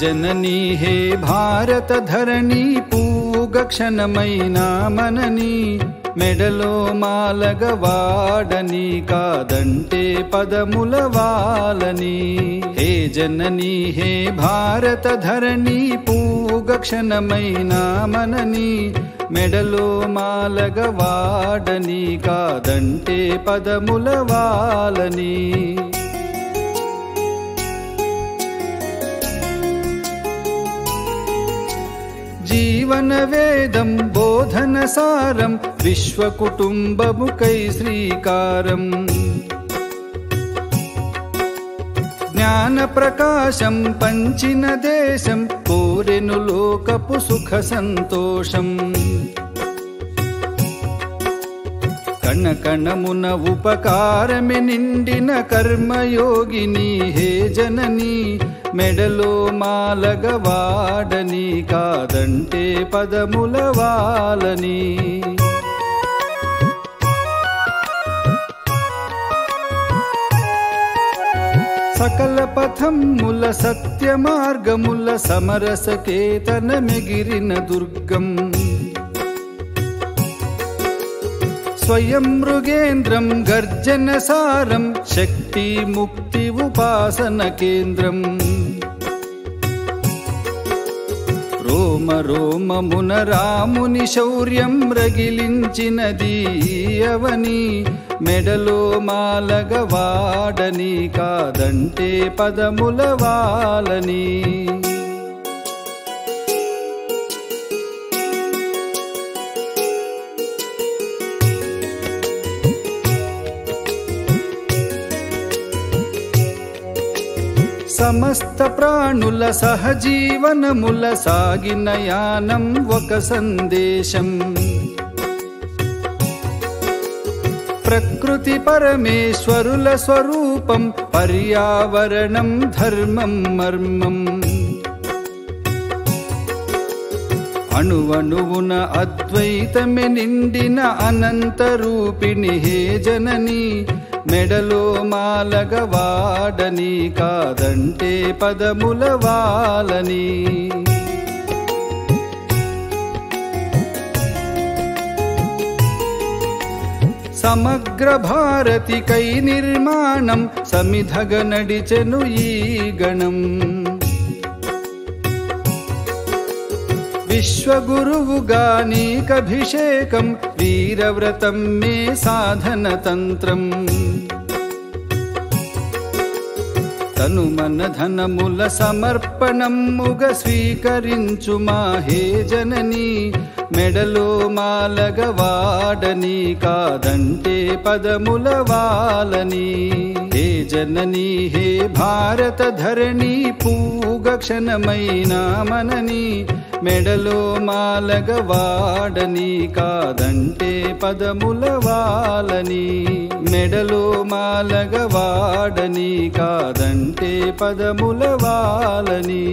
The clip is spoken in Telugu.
జననీ హే భారత ధరణి పూగ క్షణమైనా మనని మెడలో మాలగ వాడని కాదంటే పదముల వాలని హే జననీ హే భారత ధరణి పూగ క్షణమైనా మనని మెడలో మాలగ వాడని కాదంటే పదముల వాలని జీవన వేదం బోధన సారం విశ్వ కుటుంబముకై శ్రీకారం జ్ఞాన ప్రకాశం పంచిన దేశం కోరెను లోకపు సుఖ సంతోషం కణకణమున ఉపకారమే నిండిన కర్మయోగిని హే జనని మెడలో మాలగ వాడని కాదంటే పదముల వాలని సకల పథముల సత్య మార్గముల సమరస కేతన మెగిరిన దుర్గం స్వయం మృగేంద్రం గర్జన సారం శక్తి ముక్తి ఉపాసన కేంద్రం రోమ రోమమున రాముని శౌర్యం రగిలించినది అవని మెడలో మాలగ వాడని కాదంటే పదముల వాలని సమస్త ప్రాణుల సహజీవనముల సాగిన యానం ఒక సందేశం ప్రకృతి పరమేశ్వరుల స్వరూపం పర్యావరణం ధర్మం మర్మం అణువణువున అద్వైతమే నిండిన అనంత రూపిణి హే జనని మెడలో మాలగ వాడని కాదంటే పదముల వాలని సమగ్ర భారతికై నిర్మాణం సమిధగ నడిచెను ఈ గణం విశ్వగురువుగా నీకభిషేకం వీరవ్రతం మే సాధన తంత్రం తను మన ధనముల సమర్పణముగ స్వీకరించు మా హే జనని మెడలో మాలగ వాడని కాదంటే పదముల వాలని హే జనని హే భారత ధరణి పూగ క్షణమైనా మనని మెడలో మాలగ వాడని కాదంటే పదముల వాలని మెడలో మాలగ వాడని కాదంటే పదముల వాలని